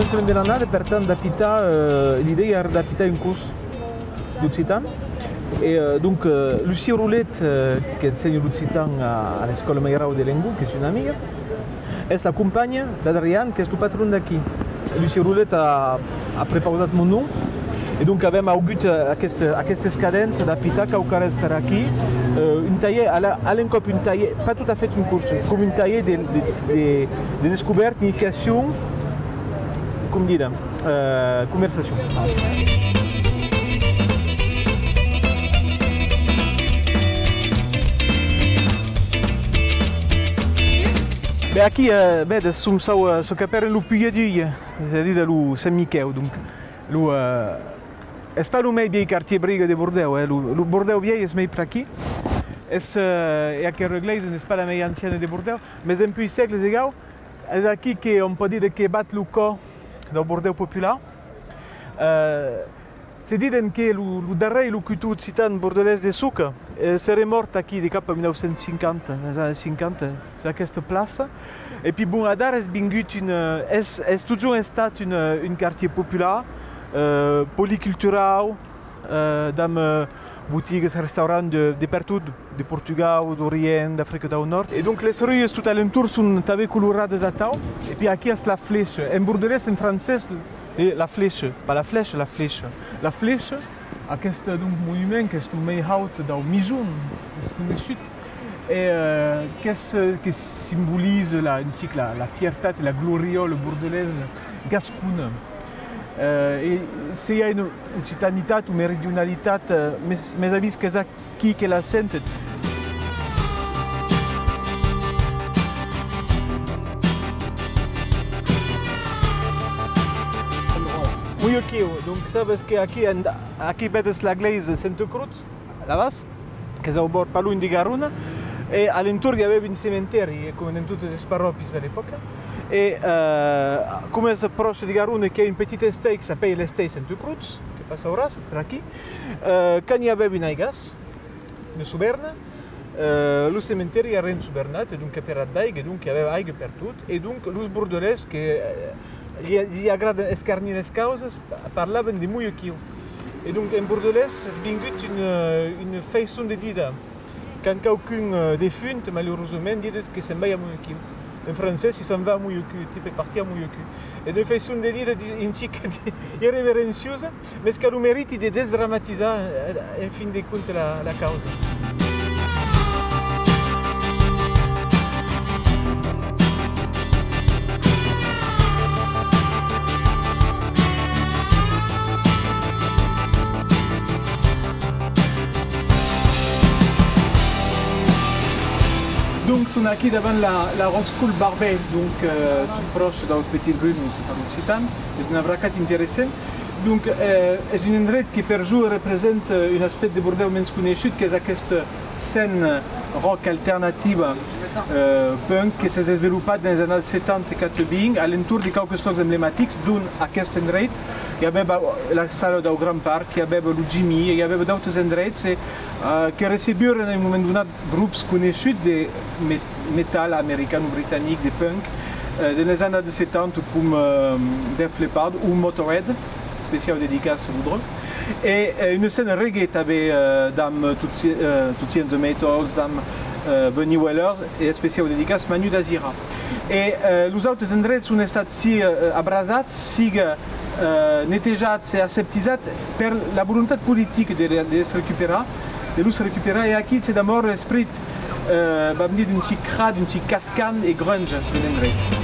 començament de l'annada, per tant, d'apitar, l'idea era d'apitar un curs d'occitan. Et donc, Lucie Roulette, qui enseigne l'occitan à l'école Mairao de Lengou, qui est une amie, est la compagne d'Adrian, qui est le patron d'aquí. Lucie Roulette a préparé mon nom. Et donc, avem augut aquestes cadences d'apitar caucares per aquí, un taller, à l'encop un taller, pas tout à fait un curs, comme un taller de découverte, d'initiation, com dire, conversation. Beh, aquí, som so capere lu Puiaduia, c'est-à-dire lu Saint-Michel, donc, lu, c'est pas le meilleur quartier brigue de Bordeaux, le Bordeaux vieil est meilleur aquí. Et à Kerreglise n'est pas la meilleure ancienne de Bordeaux, mais depuis un siècle égal, c'est aquí qu'on peut dire que bat le corps du Bordeaux populaire. C'est dit que le dernier locuteur occitan bordelais de Suc serait mort aquí de cap en 1950, dans les années 50, sur cette place. Et puis bon, Adar est toujours un quartier populaire. Polycultural, dans boutiques, restaurants de partout, de Portugal, d'Orient, d'Afrique du Nord. Et donc les rues tout alentour sont avec colorées à tau. Et puis ici c'est la flèche. En bordelais, en français, la flèche, pas la flèche, la flèche. La flèche, c'est un monument qui est le plus haut dans le Mijoun, et qui symbolise la fierté et la gloriole bordelaise gasconne. Et s'il y a une occitanité ou méridionalité, mes avis, c'est ça qui est la scène. Oui, ok. Donc ça parce qu'ici, c'est la glaise Sainte-Cruz, là-bas, qui est au bord pas loin de Garona. Et à l'entour, il y avait un cimetière, comme dans toutes les paropis à l'époque. Et comme c'est proche de Garona, il y a une petite estate qui s'appelle l'estate Sainte-Cruz, qui passe au ras, par ici. Quand il y avait une aigas, une souberne, le cimetière il y avait une soubernate, donc il y avait d'aigua, donc il y avait aigue partout. Et donc, les bordelais, qui agradent escarnir les causes, parlaient de mouillekio. Et donc, en bordelais, c'est une façon de dire. Quand quelqu'un défunt, malheureusement, dit que c'est bien à mouillekio. En français, si ça va à mouillekio, tu peux partir à mouillekio. Et de façon de dire une chic irrévérencieuse, mais ce qu'elle mérite de dédramatiser, en fin de compte, la cause. Donc, on est ici devant la Rock School Barbet, donc tout proche dans une petite rue, c'est pas l'Occitan, c'est une bracate intéressante. Donc, c'est une endroit qui per jour représente un aspect de Bordeaux menys conegut, qui est cette scène rock alternative punk qui s'est développée dans les années 70 et 80 à l'entour de quelques stocks emblématiques, dont aquest endroit. Il y avait la salle du Grand Parc, il y avait le Jimmy, il y avait d'autres endroits qui recevaient à un moment donné groupes connus de métal américain ou britannique, de punk, dans les années 70 comme Def Leppard ou Motorhead, spécial dédicace au Boudron. Et une scène reggae avec Dame Tootsie and the Maytals, Dame Bunny Wellers et spécial dédicace Manu Dazira. Et les autres endroits sont si abrasats, si netejats et aseptisats per la volonté politique de se récupérer, et ici c'est d'abord l'esprit d'une petite crade, d'une petite cascade et grunge de l'endroit.